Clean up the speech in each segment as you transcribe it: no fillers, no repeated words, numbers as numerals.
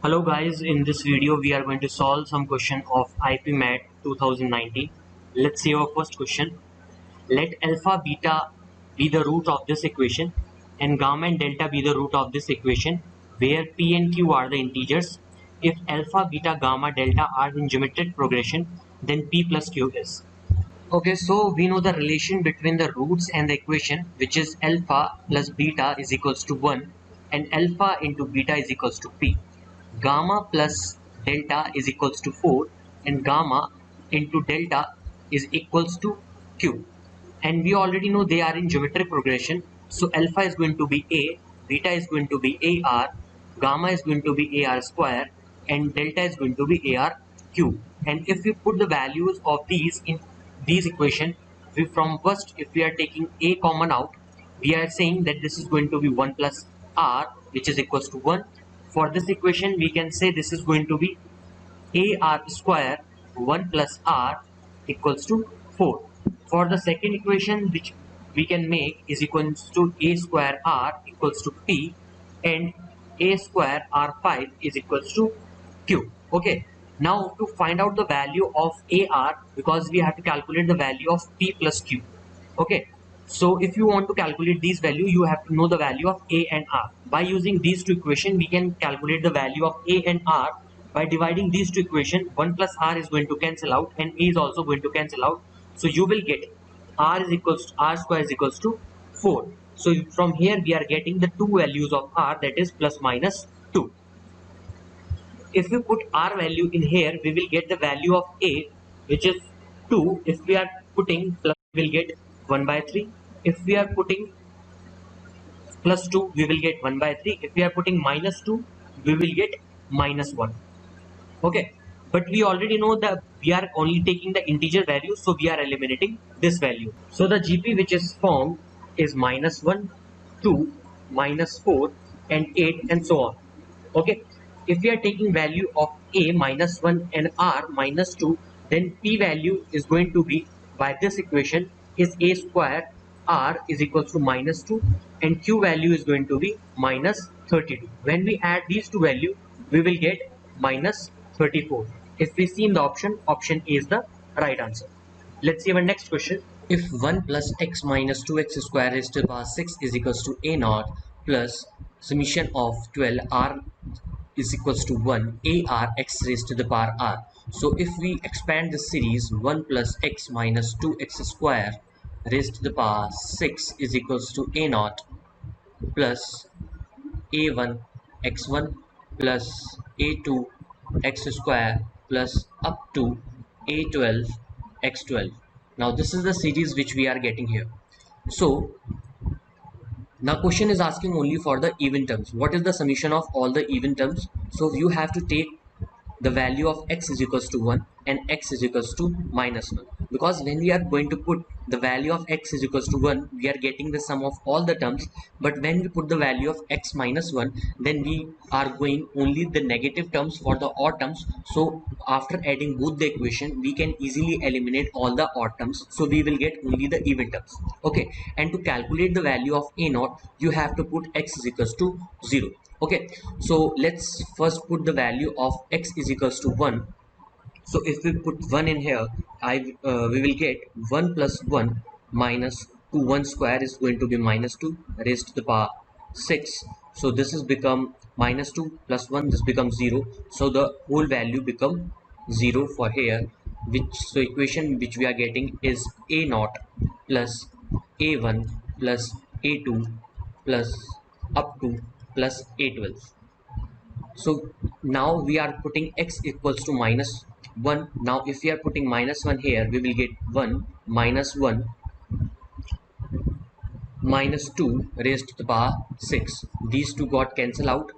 Hello guys, in this video we are going to solve some question of IPMAT 2019. Let's see our first question. Let alpha beta be the root of this equation and gamma and delta be the root of this equation where p and q are the integers. If alpha, beta, gamma, delta are in geometric progression, then p plus q is. Okay, so we know the relation between the roots and the equation, which is alpha plus beta is equals to 1 and alpha into beta is equals to p. Gamma plus delta is equals to 4 and gamma into delta is equals to q. And we already know they are in geometric progression. So alpha is going to be a, beta is going to be ar, gamma is going to be ar square, and delta is going to be ar cube. And if we put the values of these in these equation, from first, if we are taking a common out, we are saying that this is going to be 1 plus r, which is equals to 1. For this equation, we can say this is going to be ar square 1 plus r equals to 4. For the second equation, which we can make is equals to a square r equals to p and a square r5 is equals to q. Okay. Now to find out the value of ar, because we have to calculate the value of p plus q. Okay. So if you want to calculate these value, you have to know the value of a and r. By using these two equations, we can calculate the value of a and r by dividing these two equations. 1 plus r is going to cancel out and a is also going to cancel out. So you will get r is equals to r square is equals to 4. So from here we are getting the two values of r, that is plus minus 2. If we put r value in here, we will get the value of a, which is 2. If we are putting plus, we will get 1 by 3. If we are putting plus 2, we will get 1 by 3. If we are putting minus 2, we will get minus 1. Okay, but we already know that we are only taking the integer value, so we are eliminating this value. So the GP which is formed is minus 1, 2, minus 4 and 8 and so on. Okay, if we are taking value of a minus 1 and r minus 2, then p value is going to be, by this equation, is a square r is equals to minus 2 and q value is going to be minus 32. When we add these two values, we will get minus 34. If we see in the option A is the right answer. Let's see our next question. If 1 plus x minus 2x square raised to the power 6 is equals to a naught plus summation of 12 r is equals to 1 ar x raised to the power r. So if we expand the series, 1 plus x minus 2x square raised to the power 6 is equals to a naught plus a1 x1 plus a2 x square plus up to a12 x12. Now this is the series which we are getting here. So now question is asking only for the even terms. What is the summation of all the even terms? So you have to take the value of x is equals to 1 and x is equals to minus 1, because when we are going to put the value of x is equals to 1, we are getting the sum of all the terms, but when we put the value of x minus 1, then we are going only the negative terms for the odd terms. So after adding both the equation, we can easily eliminate all the odd terms, so we will get only the even terms. Okay, and to calculate the value of a naught, you have to put x is equals to 0. Okay, so let's first put the value of x is equals to 1. So if we put 1 in here, we will get 1 plus 1 minus 2. 1 square is going to be minus 2 raised to the power 6. So this is become minus 2 plus 1, this becomes 0. So the whole value become 0 for here, which so equation which we are getting is a naught plus a1 plus a2 plus up to plus a12. So now we are putting x equals to minus 1. Now if we are putting minus 1 here, we will get 1 minus 1 minus 2 raised to the power 6. These two got cancel out.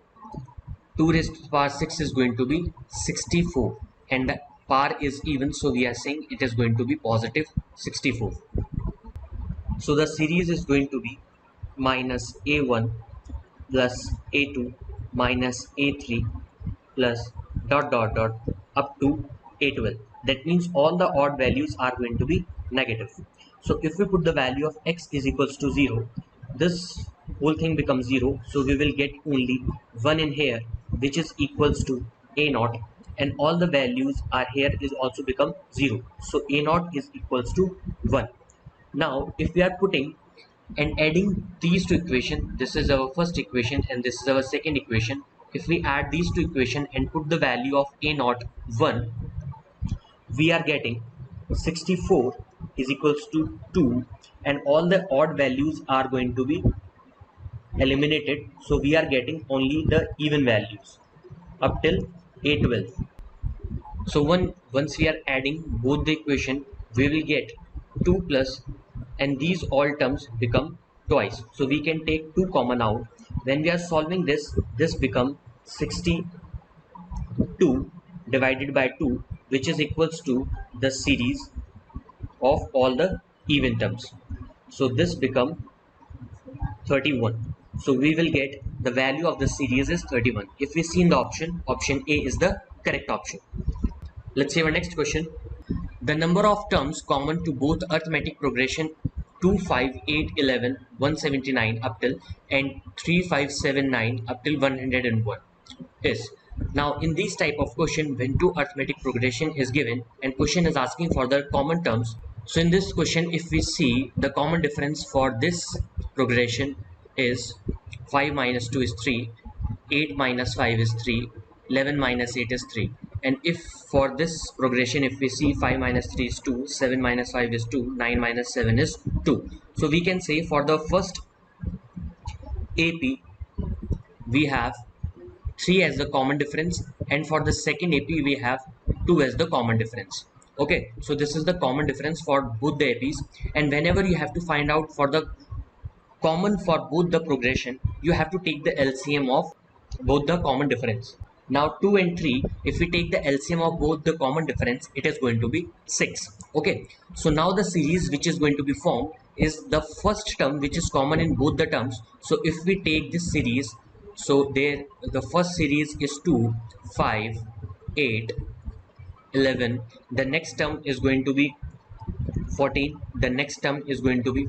2 raised to the power 6 is going to be 64 and the power is even, so we are saying it is going to be positive 64. So the series is going to be minus a1 plus a2 minus a3 plus dot dot dot up to a12. That means all the odd values are going to be negative. So if we put the value of x is equals to 0, this whole thing becomes 0. So we will get only 1 in here. which is equals to a naught, and all the values are here is also become 0. So a naught is equals to 1. Now if we are putting and adding these two equations, this is our first equation and this is our second equation. If we add these two equations and put the value of a naught 1, we are getting 64 is equals to 2, and all the odd values are going to be eliminated, so we are getting only the even values up till a12. So once we are adding both the equation, we will get 2 plus, and these all terms become twice, so we can take 2 common out. When we are solving this, this become 62 divided by 2, which is equals to the series of all the even terms. So this become 31. So we will get the value of the series is 31. If we see in the option A is the correct option. Let's see our next question. The number of terms common to both arithmetic progression 2, 5, 8, 11, 179 up till and 3, 5, 7, 9 up till 101 is. Now in this type of question, when two arithmetic progression is given and question is asking for the common terms, so in this question if we see the common difference for this progression is 5 minus 2 is 3, 8 minus 5 is 3, 11 minus 8 is 3. And if for this progression if we see 5 minus 3 is 2, 7 minus 5 is 2, 9 minus 7 is 2. So we can say for the first AP we have 3 as the common difference, and for the second AP we have 2 as the common difference. Okay, so this is the common difference for both the APs, and whenever you have to find out for the common for both the progression, you have to take the LCM of both the common difference. Now 2 and 3, if we take the LCM of both the common difference, it is going to be 6. Okay, so now the series which is going to be formed is the first term which is common in both the terms. So if we take this series, so there the first series is 2, 5, 8, 11. The next term is going to be 14. The next term is going to be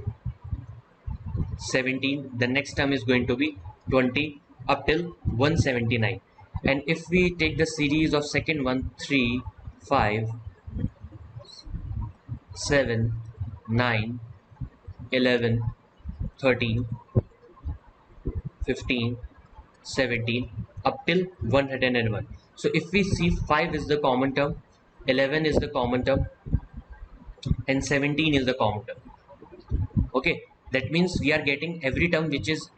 17. The next term is going to be 20 up till 179. And if we take the series of second one, 3, 5, 7, 9, 11, 13, 15, 17 up till 101. So if we see 5 is the common term, 11 is the common term, and 17 is the common term. Okay, that means we are getting every term which is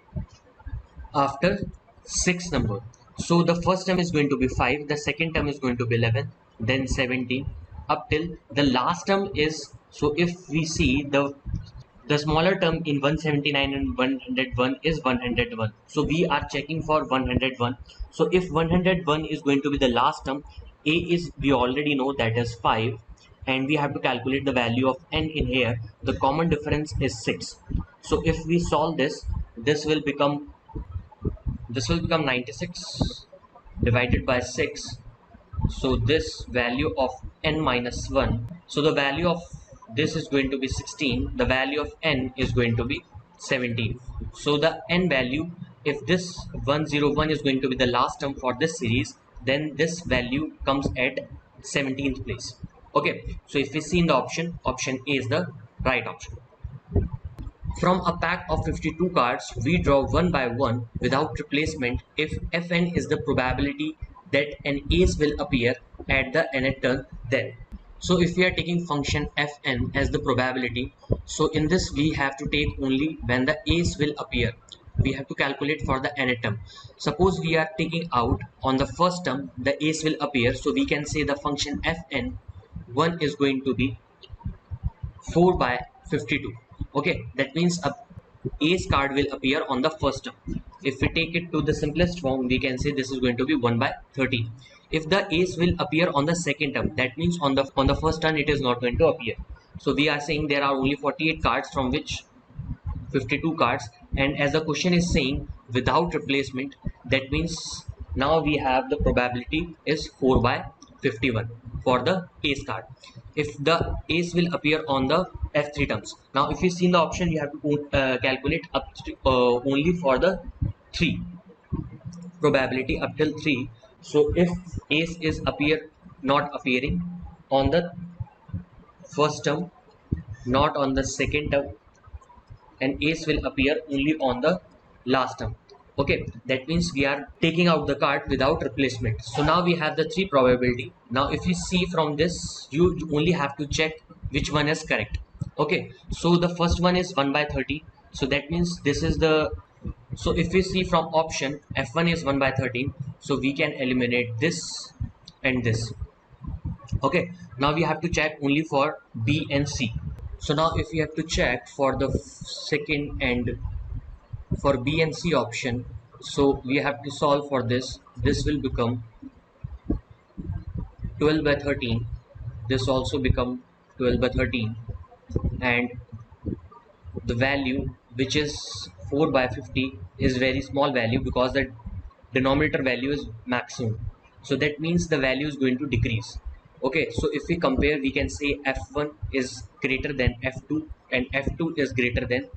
after 6 number. So the first term is going to be 5, the second term is going to be 11, then 17 up till the last term is. So if we see the smaller term in 179 and 101 is 101. So we are checking for 101. So if 101 is going to be the last term, A is, we already know that is 5, and we have to calculate the value of n in here. The common difference is 6. So if we solve this, this will become 96 divided by 6. So this value of n minus 1, so the value of this is going to be 16, the value of n is going to be 17. So the n value, if this 101 is going to be the last term for this series, then this value comes at 17th place. Okay, so if we see in the option A is the right option. From a pack of 52 cards, we draw one by one without replacement if Fn is the probability that an ace will appear at the nth turn then. So if we are taking function Fn as the probability, so in this we have to take only when the ace will appear. We have to calculate for the nth term. Suppose we are taking out on the first term, the ace will appear. So we can say the function Fn 1 is going to be 4 by 52. Okay, that means a ace card will appear on the first term. If we take it to the simplest form, we can say this is going to be 1 by 13. If the ace will appear on the second term, that means on the first turn it is not going to appear. So we are saying there are only 48 cards from which 52 cards, and as the question is saying without replacement, that means now we have the probability is 4 by 51 for the ace card. If the ace will appear on the f3 terms. Now if you see in the option, you have to calculate up to, only for the 3 probability up till 3. So if ace is not appearing on the first term, not on the second term, and ace will appear only on the last term. Okay, that means we are taking out the card without replacement. So now we have the 3 probability. Now if you see from this, you only have to check which one is correct. Okay, so the first one is 1 by 30. So that means this is the, so if we see from option, f1 is 1 by 13, so we can eliminate this and this. Okay, now we have to check only for B and C. So now if we have to check for the second and for B and C option, so we have to solve for this. This will become 12 by 13. This also become 12 by 13, and the value which is 4 by 50 is very small value because the denominator value is maximum. So that means the value is going to decrease. Okay, so if we compare, we can say f1 is greater than f2 and f2 is greater than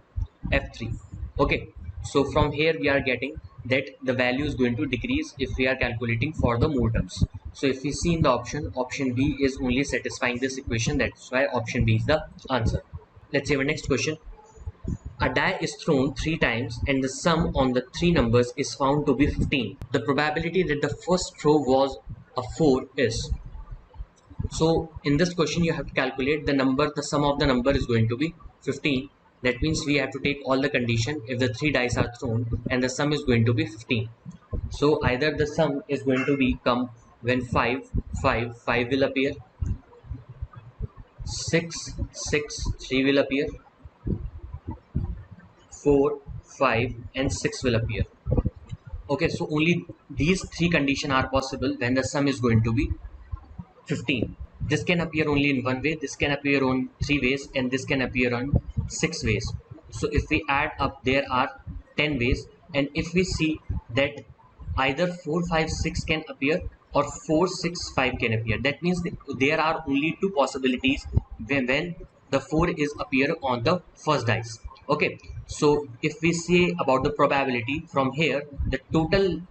f3. Okay, so from here we are getting that the value is going to decrease if we are calculating for the more terms. So if we see in the option B is only satisfying this equation, that's why option B is the answer. Let's see our next question. A die is thrown 3 times and the sum on the 3 numbers is found to be 15. The probability that the first throw was a 4 is. So in this question you have to calculate the number, the sum of the number is going to be 15. That means we have to take all the condition if the 3 dice are thrown and the sum is going to be 15. So either the sum is going to become when 5 will appear, 6 3 will appear, 4 5 and 6 will appear. Okay, so only these 3 conditions are possible when the sum is going to be 15. This can appear only in one way, this can appear on 3 ways, and this can appear on 6 ways. So if we add up, there are 10 ways, and if we see that either 4 5 6 can appear or 4 6 5 can appear, that means there are only 2 possibilities when the 4 is appear on the first dice. Okay, so if we say about the probability from here, the total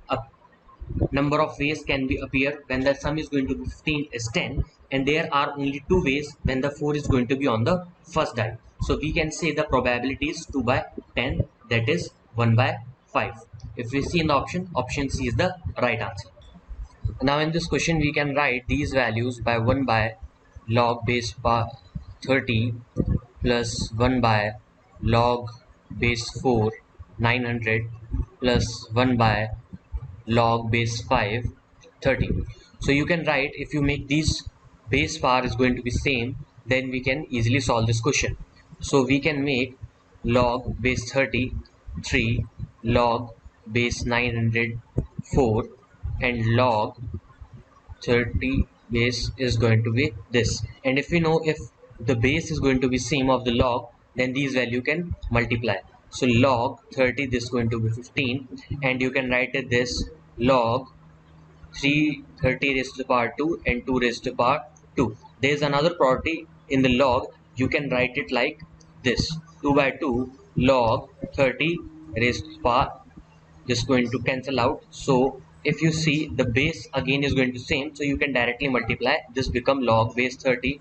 number of ways can be appear when the sum is going to be 15 is 10, and there are only 2 ways when the 4 is going to be on the first die. So we can say the probability is 2 by 10, that is 1 by 5. If we see in the option C is the right answer. Now in this question we can write these values by 1 by log base 30 plus 1 by log base 4 900 plus 1 by log base 5 30. So you can write, if you make these base power is going to be same, then we can easily solve this question. So we can make log base 30 3, log base 900 4, and log 30 base is going to be this. And if we know if the base is going to be same of the log, then these value can multiply. So log 30, this is going to be 15, and you can write it this log 330 raised to the power 2 and 2 raised to the power 2. There is another property in the log, you can write it like this 2 by 2 log 30 raised to the power, this is going to cancel out. So if you see the base again is going to same, so you can directly multiply, this become log base 30.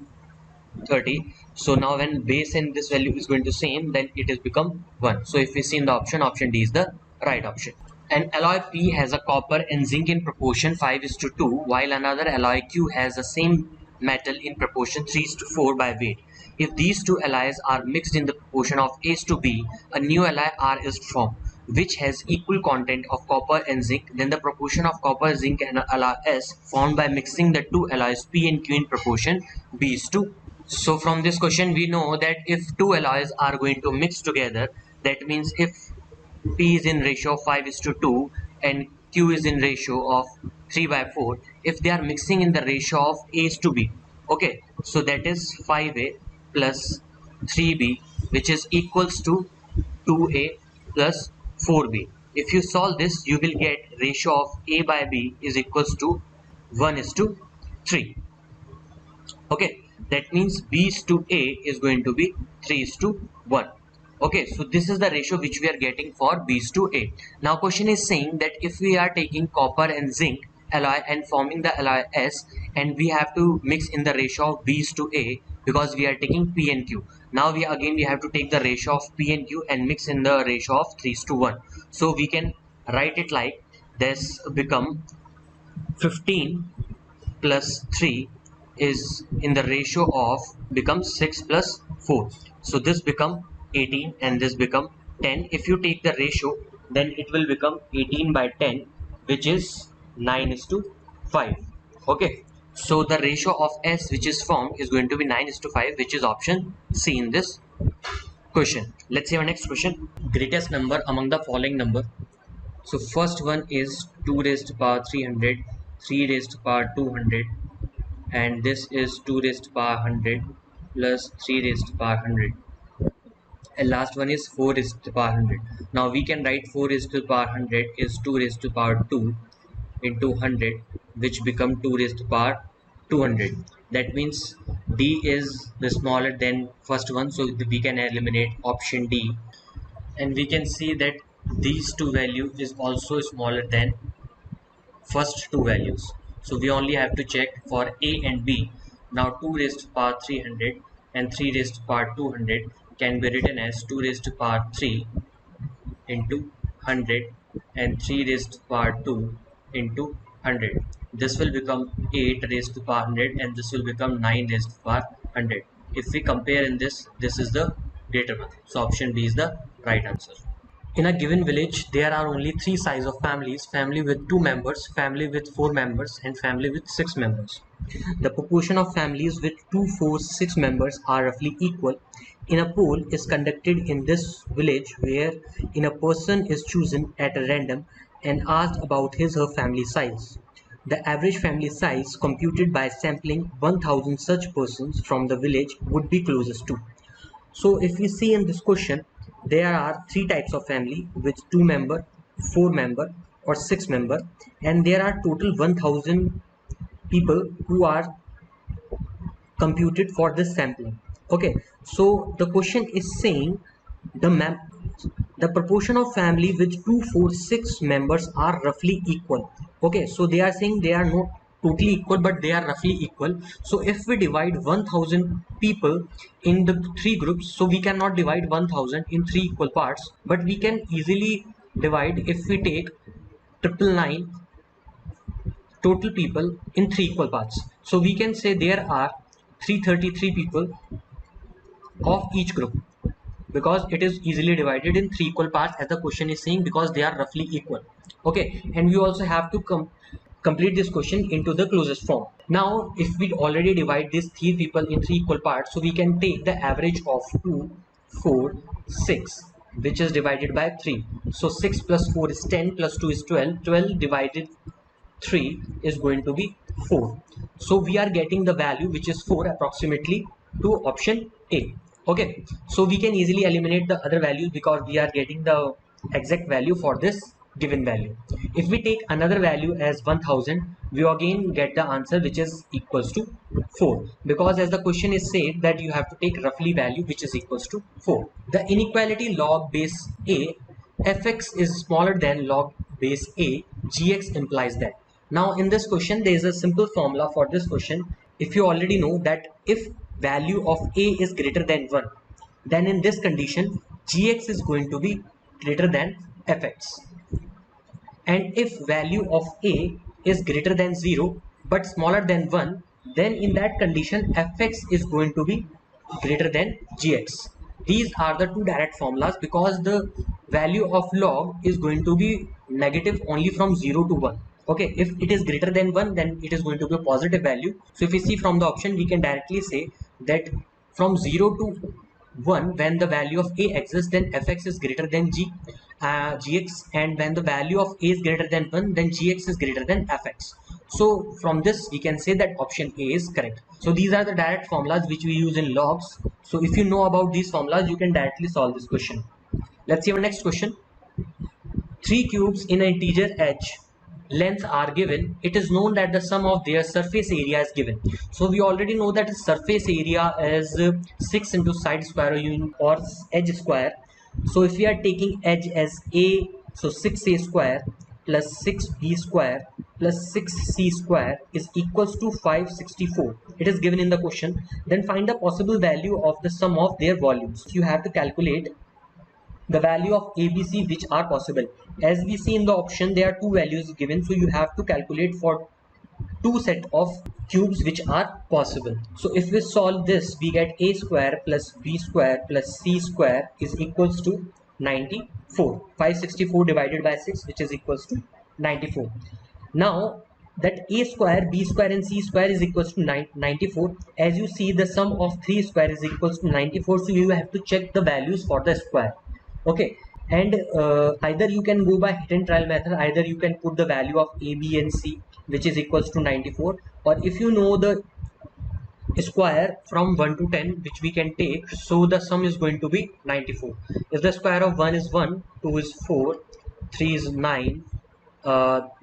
So now when base and this value is going to same, then it has become 1. So if we see in the option D is the right option. An alloy P has a copper and zinc in proportion 5:2, while another alloy Q has the same metal in proportion 3:4 by weight. If these two alloys are mixed in the proportion of A:B, a new alloy R is formed, which has equal content of copper and zinc. Then the proportion of copper, zinc and alloy S found by mixing the two alloys P and Q in proportion B:2. So from this question we know that if two alloys are going to mix together, that means if P is in ratio of 5:2 and Q is in ratio of 3/4, if they are mixing in the ratio of A:B, okay, so that is 5A plus 3B, which is equals to 2A plus 4B. If you solve this, you will get ratio of A by B is equals to 1:3. Okay, that means B is to A is going to be 3:1. Okay, so this is the ratio which we are getting for B:A. Now question is saying that if we are taking copper and zinc alloy and forming the alloy S, and we have to mix in the ratio of B:A because we are taking P and Q. Now we have to take the ratio of P and Q and mix in the ratio of 3:1. So we can write it like this: become 15 plus 3 is in the ratio of become 6 plus 4. So this become 18 and this become 10. If you take the ratio, then it will become 18 by 10, which is 9 is to 5. Okay, so the ratio of S which is formed is going to be 9 is to 5, which is option C in this question. Let's see our next question. Greatest number among the following number. So first one is 2 raised to power 300, 3 raised to power 200, and this is 2 raised to power 100 plus 3 raised to power 100, and last one is 4 raised to power 100. Now we can write 4 raised to power 100 is 2 raised to power 2 into 100, which become 2 raised to power 200. That means D is the smaller than first one, so we can eliminate option D, and we can see that these two values is also smaller than first two values. So we only have to check for A and B. Now 2 raised to power 300 and 3 raised to power 200 can be written as 2 raised to power 3 into 100 and 3 raised to power 2 into 100. This will become 8 raised to power 100 and this will become 9 raised to power 100. If we compare in this, this is the greater one. So option B is the right answer. In a given village, there are only three sizes of families: family with 2 members, family with 4 members, and family with 6 members. The proportion of families with 2, 4, 6 members are roughly equal. In a poll is conducted in this village where in a person is chosen at a random and asked about his or her family size. The average family size computed by sampling 1000 such persons from the village would be closest to. So if we see in this question, there are three types of family with 2 member, 4 member or 6 member, and there are total 1000 people who are computed for this sampling. Okay, so the question is saying the the proportion of family with 2, 4, 6 members are roughly equal. Okay, so they are saying they are not totally equal, but they are roughly equal. So if we divide 1000 people in the three groups, so we cannot divide 1000 in three equal parts, but we can easily divide if we take 999 total people in three equal parts. So we can say there are 333 people of each group, because it is easily divided in three equal parts as the question is saying, because they are roughly equal. Okay, and we also have to complete this question into the closest form. Now if we already divide these three people in three equal parts, so we can take the average of 2, 4, 6, which is divided by 3. So 6 plus 4 is 10 plus 2 is 12. 12 divided 3 is going to be 4. So we are getting the value which is 4 approximately to option A. Okay, so we can easily eliminate the other values because we are getting the exact value for this given value. If we take another value as 1000, we again get the answer which is equals to 4, because as the question is said that you have to take roughly value which is equals to 4. The inequality log base A fx is smaller than log base A, gx implies that. Now in this question there is a simple formula for this question. If you already know that if value of A is greater than 1, then in this condition gx is going to be greater than fx. And if value of A is greater than 0 but smaller than 1, then in that condition fx is going to be greater than gx. These are the two direct formulas, because the value of log is going to be negative only from 0 to 1. Okay, if it is greater than 1, then it is going to be a positive value. So if we see from the option, we can directly say that from 0 to 1, when the value of A exists, then fx is greater than gx, and when the value of A is greater than 1, then gx is greater than fx. So from this we can say that option A is correct. So these are the direct formulas which we use in logs. So if you know about these formulas, you can directly solve this question. Let's see our next question. Three cubes in an integer h length are given. It is known that the sum of their surface area is given. So we already know that the surface area is 6 into side square or edge square. So if we are taking edge as a, so 6a square plus 6b square plus 6c square is equals to 564. It is given in the question. Then find the possible value of the sum of their volumes. You have to calculate the value of ABC which are possible. As we see in the option, there are two values given, so you have to calculate for two set of cubes which are possible. So if we solve this, we get a square plus b square plus c square is equals to 94. 564 divided by 6, which is equals to 94. Now that a square, b square and c square is equals to 94. As you see, the sum of 3 square is equals to 94. So you have to check the values for the square. Okay, and either you can go by hit and trial method, either you can put the value of a, b and c which is equals to 94, or if you know the square from 1 to 10 which we can take, so the sum is going to be 94. If the square of 1 is 1, 2 is 4, 3 is 9,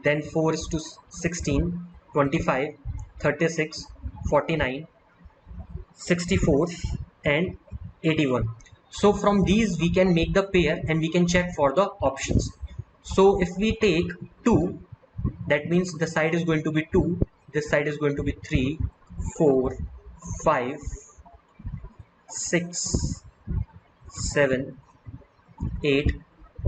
then 4 is to 16, 25, 36, 49, 64 and 81. So from these we can make the pair and we can check for the options. So if we take 2, that means the side is going to be 2, this side is going to be 3, 4, 5, 6, 7, 8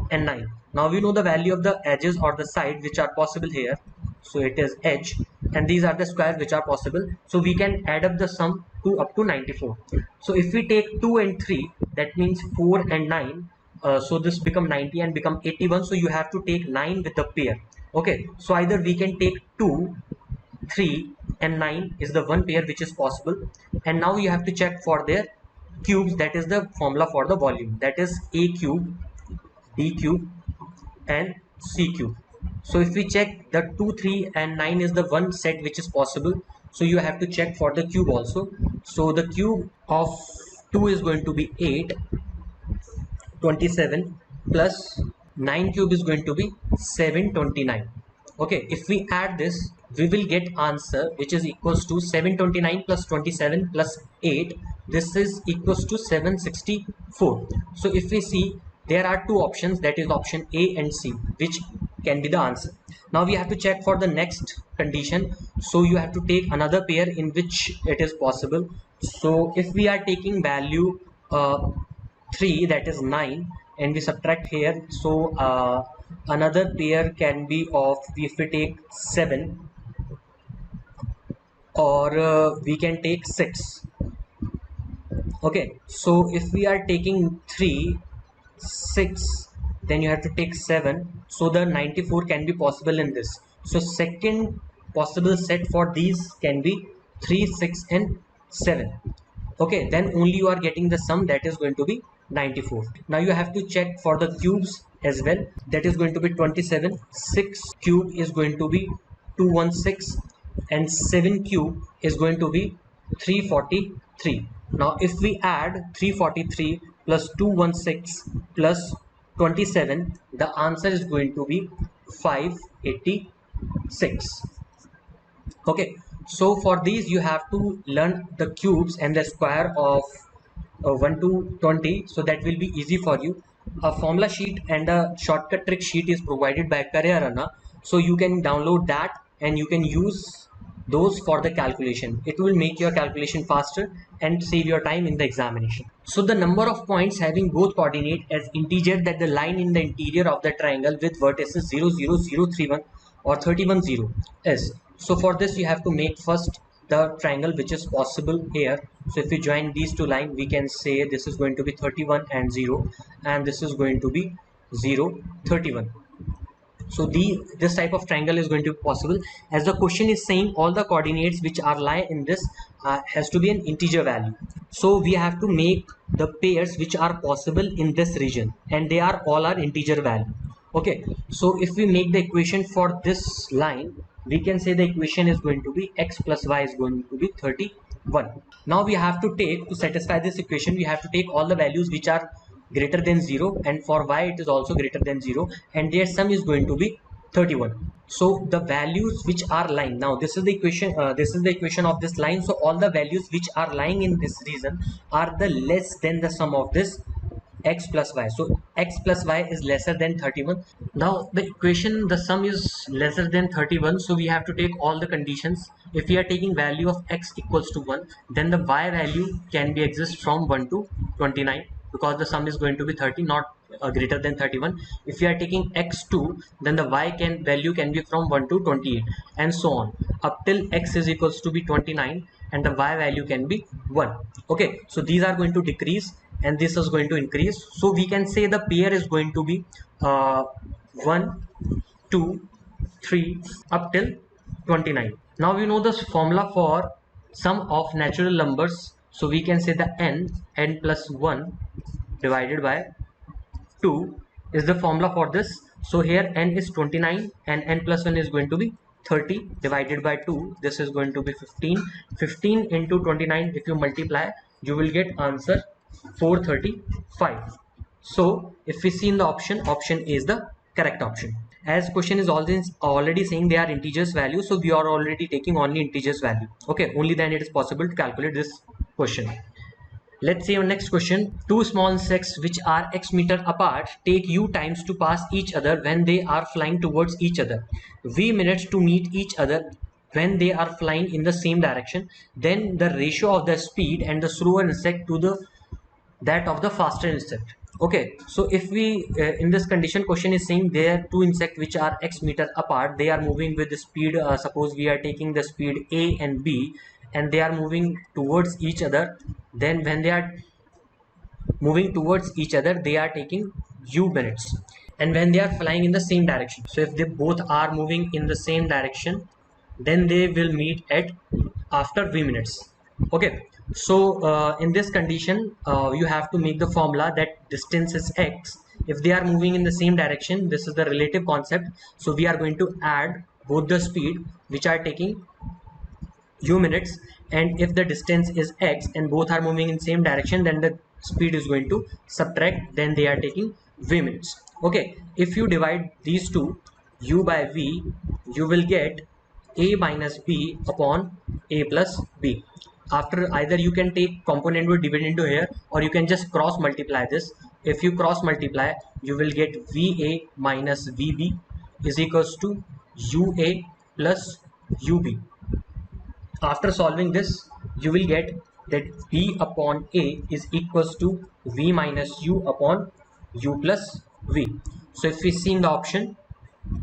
and 9. Now we know the value of the edges or the side which are possible here. So it is edge, and these are the squares which are possible. So we can add up the sum to up to 94. So if we take 2 and 3, that means 4 and 9. So this become 90 and become 81. So you have to take 9 with the pair. Okay, so either we can take 2, 3 and 9 is the one pair which is possible. And now you have to check for their cubes. That is the formula for the volume. That is a cube, b cube and c cube. So if we check, the 2, 3 and 9 is the one set which is possible. So you have to check for the cube also. So the cube of 2 is going to be 8, 27 plus 9 cube is going to be 729. Okay, if we add this, we will get answer which is equals to 729 plus 27 plus 8. This is equals to 764. So if we see, there are two options, that is option A and C, which can be the answer. Now we have to check for the next condition. So you have to take another pair in which it is possible. So if we are taking value 3, that is 9, and we subtract here, so another pair can be of, if we take 7, or we can take 6. Okay, so if we are taking 3, 6, then you have to take 7, so the 94 can be possible in this. So second possible set for these can be 3, 6 and 7. Okay, then only you are getting the sum, that is going to be 94. Now you have to check for the cubes as well. That is going to be 27. 6 cube is going to be 216 and 7 cube is going to be 343. Now if we add 343 plus 216 plus 27, the answer is going to be 586. Okay, so for these you have to learn the cubes and the square of 1 to 20, so that will be easy for you. A formula sheet and a shortcut trick sheet is provided by Karyaranna, so you can download that and you can use those for the calculation. It will make your calculation faster and save your time in the examination. So the number of points having both coordinate as integer that the line in the interior of the triangle with vertices 0, 0, 0, 31 or 31, 0 is. So for this you have to make first the triangle which is possible here. So if we join these two lines, we can say this is going to be 31 and 0, and this is going to be 0, 31. So this type of triangle is going to be possible, as the question is saying all the coordinates which are lie in this has to be an integer value. So we have to make the pairs which are possible in this region, and they are all are integer value. Okay, so if we make the equation for this line, we can say the equation is going to be x plus y is going to be 31. Now we have to take, to satisfy this equation, we have to take all the values which are greater than 0, and for y it is also greater than 0, and their sum is going to be 31. So the values which are lying, now this is the equation of this line. So all the values which are lying in this region are the less than the sum of this x plus y. So x plus y is lesser than 31. Now the equation, the sum is lesser than 31, so we have to take all the conditions. If we are taking value of x equals to 1, then the y value can be exist from 1 to 29, because the sum is going to be 30, not greater than 31. If we are taking x2, then the value can be from 1 to 28, and so on up till x is equals to be 29, and the y value can be 1. Okay, so these are going to decrease and this is going to increase. So we can say the pair is going to be 1, 2, 3 up till 29. Now we know this formula for sum of natural numbers. So we can say the n plus 1 divided by 2 is the formula for this. So here n is 29 and n plus 1 is going to be 30 divided by 2. This is going to be 15. 15 into 29, if you multiply, you will get answer 435. So if we see in the option A is the correct option. As question is already saying they are integers value, so we are already taking only integers value. Okay, only then it is possible to calculate this question. Let's see our next question. Two small insects which are x meter apart take u times to pass each other when they are flying towards each other, v minutes to meet each other when they are flying in the same direction. Then the ratio of the speed and the slower insect to the that of the faster insect. Okay, so if we in this condition, question is saying there are two insects which are x meter apart. They are moving with the speed, suppose we are taking the speed a and b, and they are moving towards each other. Then when they are moving towards each other, they are taking u minutes, and when they are flying in the same direction, so if they both are moving in the same direction, then they will meet at after v minutes. Okay, so in this condition, you have to make the formula that distance is x. If they are moving in the same direction, this is the relative concept, so we are going to add both the speed which are taking u minutes, and if the distance is x and both are moving in same direction, then the speed is going to subtract, then they are taking v minutes. Okay, if you divide these two, u by v, you will get a minus b upon a plus b. After, either you can take component with dividend into here, or you can just cross multiply this. If you cross multiply, you will get va minus vb is equals to ua plus ub. After solving this, you will get that v upon a is equals to v minus u upon u plus v. So if we see in the option,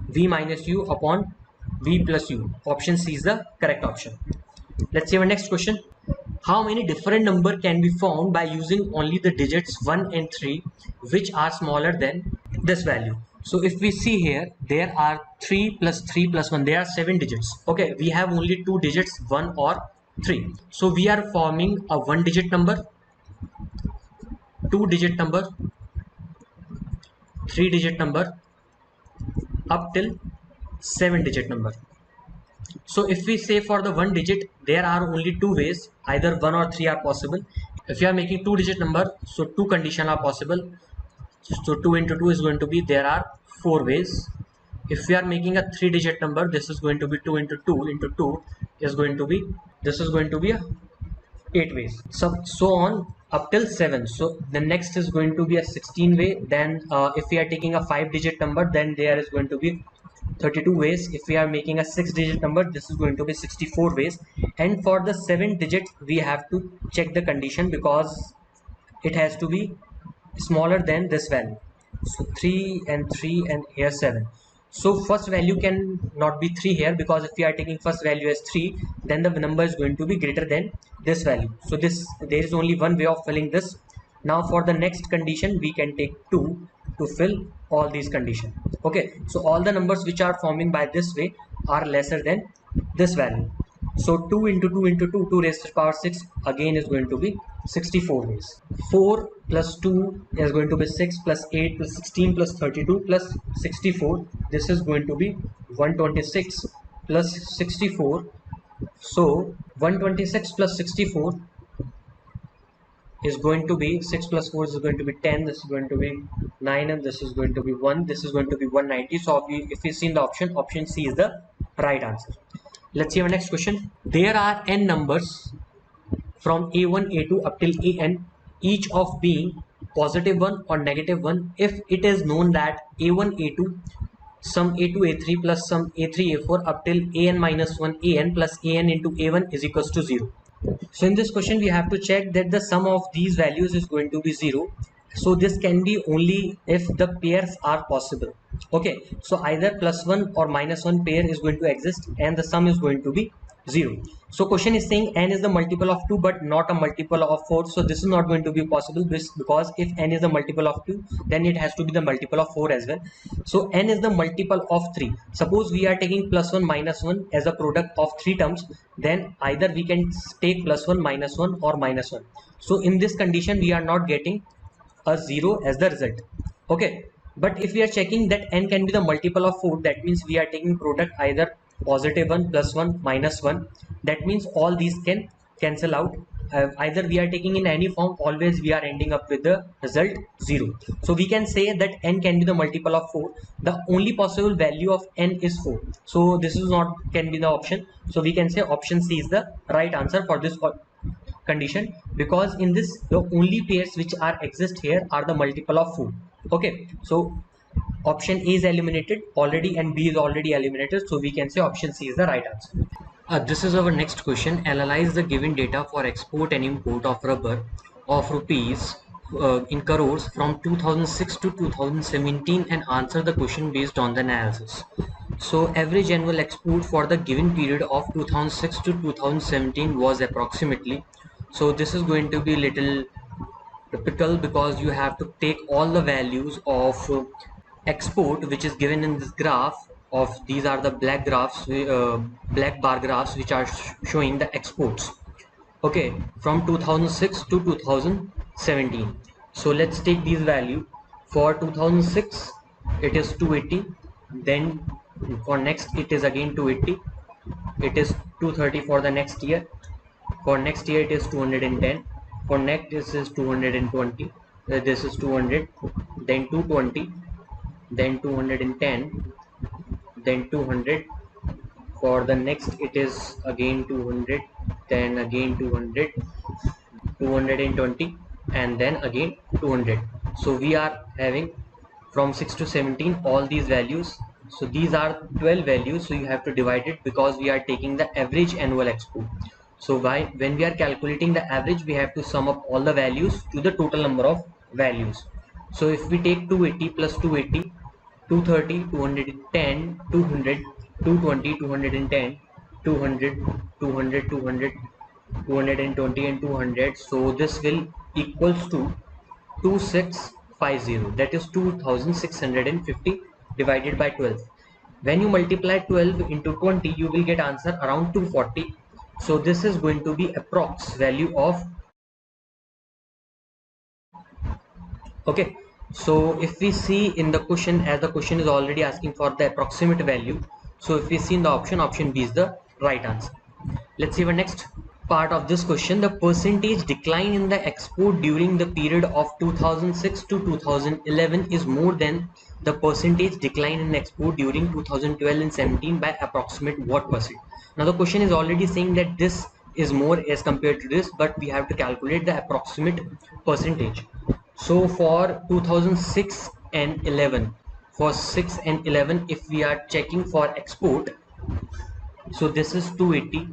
v minus u upon v plus u, option C is the correct option. Let's see our next question. How many different number can be found by using only the digits 1 and 3 which are smaller than this value? So if we see here, there are 3 plus 3 plus 1, there are 7 digits. Okay, we have only 2 digits, 1 or 3. So we are forming a 1 digit number, 2 digit number, 3 digit number, up till 7 digit number. So if we say for the 1 digit, there are only 2 ways, either 1 or 3 are possible. If you are making 2 digit number, so 2 conditions are possible. So 2 into 2 is going to be, there are 4 ways. If we are making a 3 digit number, this is going to be 2 into 2 is going to be, this is going to be a 8 ways. So on up till 7. So the next is going to be a 16 way. Then if we are taking a 5 digit number, then there is going to be 32 ways. If we are making a 6 digit number, this is going to be 64 ways. And for the 7 digit, we have to check the condition, because it has to be smaller than this value. So 3 and here 7. So first value can not be 3 here, because if we are taking first value as 3, then the number is going to be greater than this value. So there is only one way of filling this. Now for the next condition, we can take 2 to fill all these conditions. Okay, so all the numbers which are forming by this way are lesser than this value. So 2 into 2 into 2, 2 raised to the power 6, again is going to be 64 ways. 4 plus 2 is going to be 6 plus 8 plus 16 plus 32 plus 64. This is going to be 126 plus 64. So 126 plus 64 is going to be 6 plus 4 is going to be 10. This is going to be 9, and this is going to be 1. This is going to be 190. So if we see in the option C is the right answer. Let's see our next question. There are n numbers from a1 a2 up till an, each of being positive 1 or negative 1 if it is known that a1 a2 sum a2 a3 plus sum a3 a4 up till an minus 1 an plus an into a1 is equals to 0. So in this question we have to check that the sum of these values is going to be 0. So this can be only if the pairs are possible. Okay, so either plus 1 or minus 1 pair is going to exist and the sum is going to be 0. So question is saying n is the multiple of 2 but not a multiple of 4. So this is not going to be possible because if n is the multiple of 2 then it has to be the multiple of 4 as well. So n is the multiple of 3. Suppose we are taking plus 1 minus 1 as a product of 3 terms, then either we can take plus 1 minus 1 or minus 1. So in this condition we are not getting a 0 as the result. Okay, but if we are checking that n can be the multiple of 4, that means we are taking product either positive 1 plus 1 minus 1. That means all these can cancel out. Either we are taking in any form, always we are ending up with the result 0. So we can say that n can be the multiple of 4. The only possible value of n is 4. So this is not can be the option. So we can say option C is the right answer for this condition, because in this the only pairs which are exist here are the multiple of 4. Okay, so option A is eliminated already and B is already eliminated, so we can say option C is the right answer. This is our next question. Analyze the given data for export and import of rubber of rupees in crores from 2006 to 2017 and answer the question based on the analysis. So average annual export for the given period of 2006 to 2017 was approximately. So this is going to be little typical because you have to take all the values of export which is given in this graph of these are the black graphs, black bar graphs which are showing the exports. Okay, from 2006 to 2017. So let's take these value. For 2006 it is 280, then for next it is again 280, it is 230 for the next year, for next year it is 210, for next this is 220, this is 200, then 220, then 210, then 200, for the next it is again 200, then again 200, 220, and then again 200. So we are having from 6 to 17 all these values. So these are 12 values, so you have to divide it because we are taking the average annual export. So when we are calculating the average, we have to sum up all the values to the total number of values. So if we take 280 plus 280, 230, 210, 200, 220, 210, 200, 200, 200, 220 and 200, so this will equals to 2650, that is 2650 divided by 12. When you multiply 12 into 20 you will get answer around 240. So this is going to be approx value of, okay. So if we see in the question, as the question is already asking for the approximate value, so if we see in the option B is the right answer. Let's see the next part of this question. The percentage decline in the export during the period of 2006 to 2011 is more than the percentage decline in export during 2012 and 17 by approximate what percent. Now the question is already saying that this is more as compared to this, but we have to calculate the approximate percentage. So for 2006 and 11, for 6 and 11 if we are checking for export, so this is 280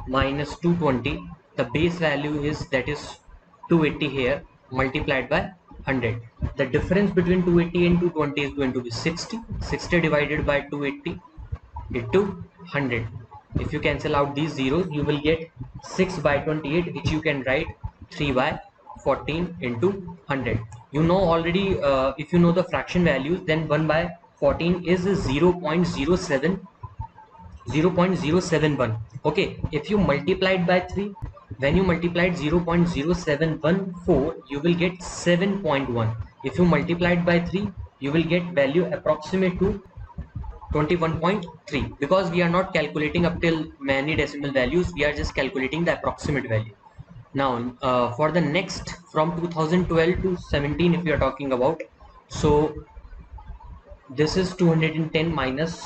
minus 220, the base value is, that is 280 here, multiplied by 100. The difference between 280 and 220 is going to be 60. 60 divided by 280 into 100. If you cancel out these zeros you will get 6 by 28, which you can write 3 by 14 into 100. You know already, if you know the fraction values, then 1 by 14 is 0.07, 0.071. Okay, if you multiply it by 3, when you multiply it 0.0714 you will get 7.1. if you multiply it by 3 you will get value approximate to 21.3, because we are not calculating up till many decimal values, we are just calculating the approximate value. Now for the next from 2012 to 17 if we are talking about, so this is 210 minus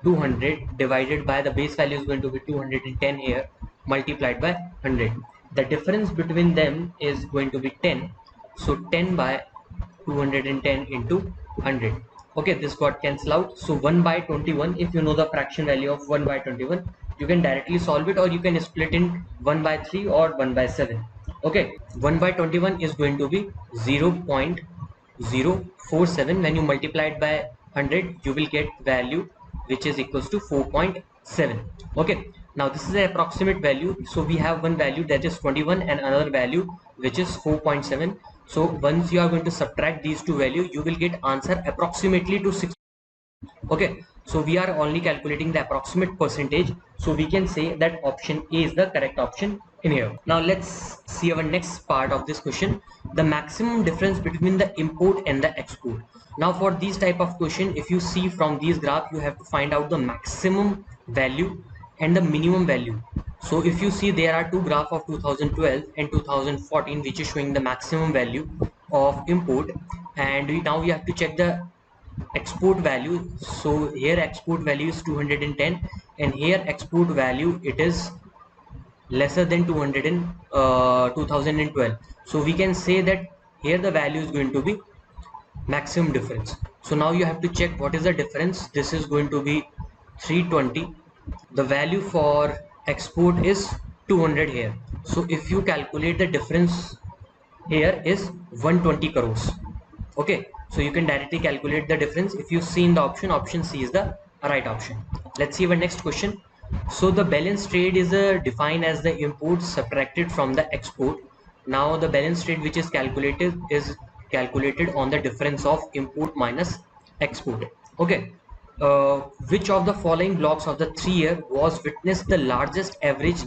200 divided by the base value is going to be 210 here, multiplied by 100. The difference between them is going to be 10. So 10 by 210 into 100. Okay, this got cancelled out. So 1 by 21, if you know the fraction value of 1 by 21, you can directly solve it, or you can split in 1 by 3 or 1 by 7. Okay, 1 by 21 is going to be 0.047. When you multiply it by 100, you will get value which is equals to 4.7. Okay, now this is an approximate value. So we have one value that is 21 and another value which is 4.7. So once you are going to subtract these two values, you will get answer approximately to 6. Okay, so we are only calculating the approximate percentage, so we can say that option A is the correct option in here. Now let's see our next part of this question, the maximum difference between the import and the export. Now for these type of question, if you see from these graph, you have to find out the maximum value and the minimum value. So if you see, there are two graphs of 2012 and 2014 which is showing the maximum value of import, and now we have to check the export value. So here export value is 210, and here export value it is lesser than 200 in 2012. So we can say that here the value is going to be maximum difference. So now you have to check what is the difference. This is going to be 320. The value for export is 200 here. So if you calculate the difference here is 120 crores. Okay, so you can directly calculate the difference. If you see in the option C is the right option. Let's see our next question. So the balance trade is defined as the import subtracted from the export. Now the balance trade which is calculated on the difference of import minus export. Okay, which of the following blocks of the 3-year was witnessed the largest average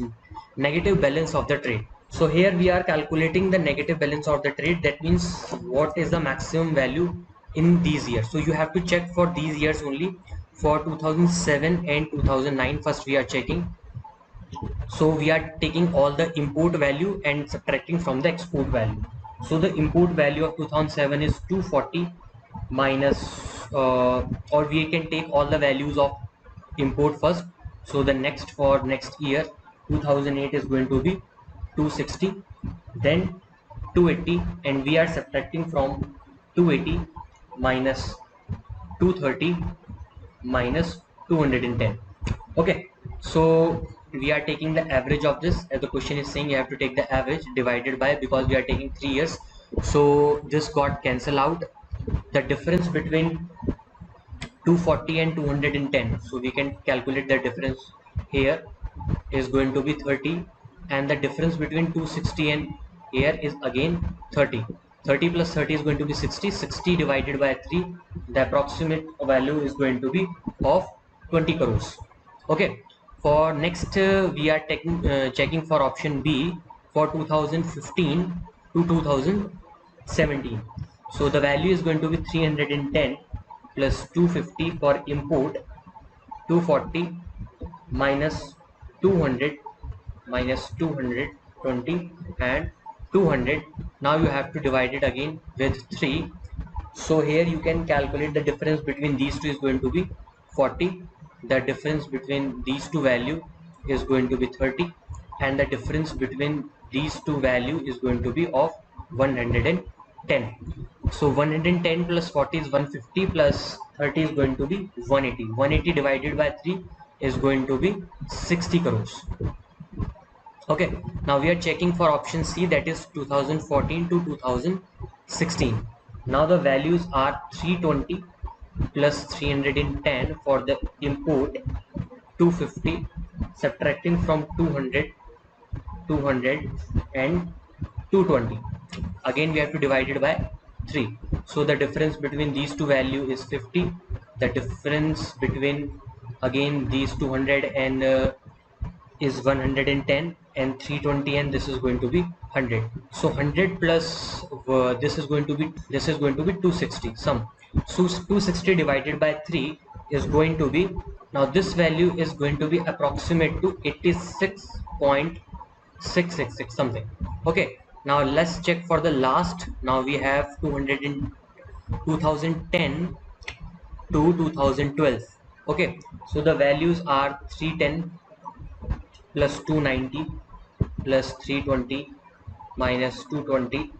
negative balance of the trade? So here we are calculating the negative balance of the trade. That means what is the maximum value in these years. So you have to check for these years only. For 2007 and 2009, first we are checking. So we are taking all the import value and subtracting from the export value. So the import value of 2007 is 240 minus, or we can take all the values of import first. So the next, for next year 2008 is going to be 260, then 280, and we are subtracting from 280 minus 230 minus 210. Okay, so we are taking the average of this, as the question is saying you have to take the average divided by, because we are taking 3 years, so this got cancelled out. The difference between 240 and 210, so we can calculate the difference here is going to be 30, and the difference between 260 and here is again 30. 30 plus 30 is going to be 60. 60 divided by 3, the approximate value is going to be of 20 crores. Okay, for next we are checking for option B for 2015 to 2017. So the value is going to be 310 plus 250 for import, 240 minus 200 minus 220 and 200. Now you have to divide it again with 3. So here you can calculate the difference between these two is going to be 40. The difference between these two value is going to be 30, and the difference between these two value is going to be of 110. So 110 plus 40 is 150, plus 30 is going to be 180. 180 divided by 3 is going to be 60 crores. Okay, now we are checking for option C, that is 2014 to 2016. Now the values are 320 plus 310 for the import, 250 subtracting from 200 and 220. Again we have to divide it by 3. So the difference between these two value is 50. The difference between again these 200 and is 110, and 320, and this is going to be 100. So 100 plus this is going to be 260 sum. So 260 divided by 3 is going to be, now this value is going to be approximate to 86.666 something. Okay, now let's check for the last. Now we have 200 in 2010 to 2012. Okay, so the values are 310 plus 290 plus 320 minus 220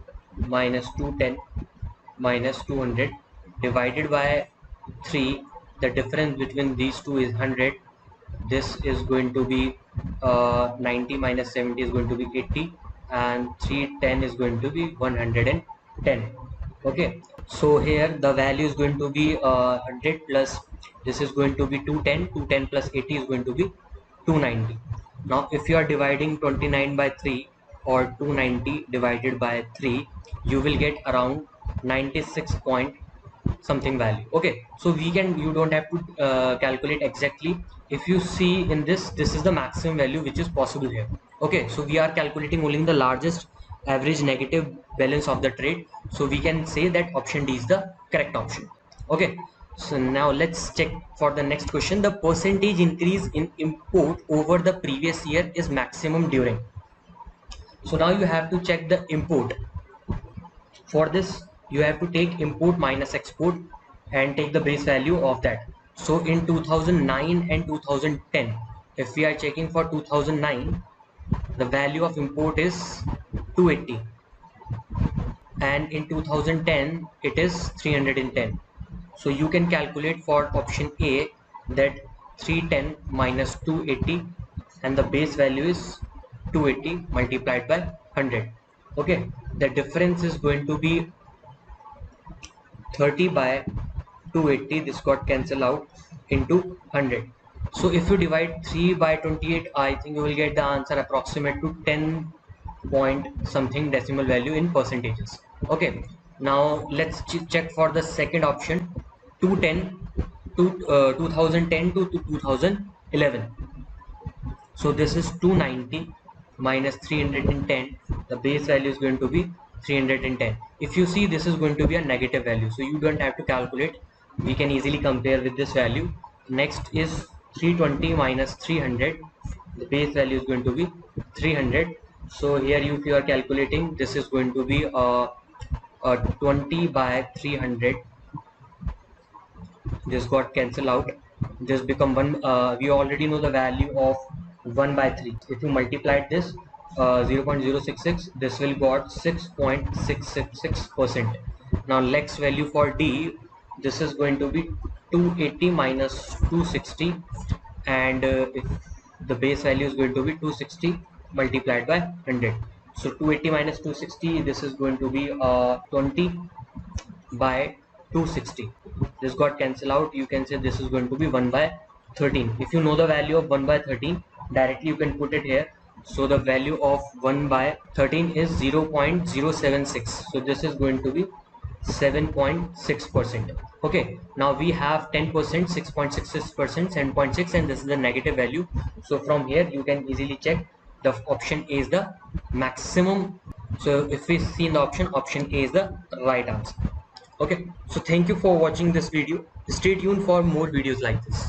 minus 210 minus 200 divided by 3. The difference between these two is 100. This is going to be 90 minus 70 is going to be 80, and 310 is going to be 110. Okay, so here the value is going to be 100 plus this is going to be 210. 210 plus 80 is going to be 290. Now if you are dividing 29 by 3 or 290 divided by 3, you will get around 96 point something value. Okay, so you don't have to calculate exactly. If you see in this is the maximum value which is possible here. Okay, so we are calculating only the largest average negative balance of the trade, so we can say that option D is the correct option. Okay, so now let's check for the next question. The percentage increase in import over the previous year is maximum during. So now you have to check the import. For this, you have to take import minus export and take the base value of that. So in 2009 and 2010, if we are checking for 2009, the value of import is 280, and in 2010 it is 310. So you can calculate for option A that 310 minus 280, and the base value is 280 multiplied by 100. Okay, the difference is going to be 30 by 280. This got cancelled out into 100. So if you divide 3 by 28, I think you will get the answer approximate to 10 point something decimal value in percentages. Okay, now let's check for the second option. 210 to 2010 to 2011. So this is 290 minus 310. The base value is going to be 310. If you see, this is going to be a negative value, so you don't have to calculate. We can easily compare with this value. Next is 320 minus 300. The base value is going to be 300. So here if you are calculating, this is going to be 20 by 300. This got cancelled out. This become 1. We already know the value of 1 by 3. If you multiply this 0.066, this will got 6.666%. Now next value for D, this is going to be 280 minus 260, and if the base value is going to be 260 multiplied by 100. So 280 minus 260, this is going to be 20 by 260. This got cancelled out. You can say this is going to be 1 by 13. If you know the value of 1 by 13, directly you can put it here. So the value of 1 by 13 is 0.076. So this is going to be 7.6%. Okay, now we have 10%, 6.66%, 7.6, and this is the negative value. So from here you can easily check the option A is the maximum. So if we see in the option A is the right answer. Okay, so thank you for watching this video. Stay tuned for more videos like this.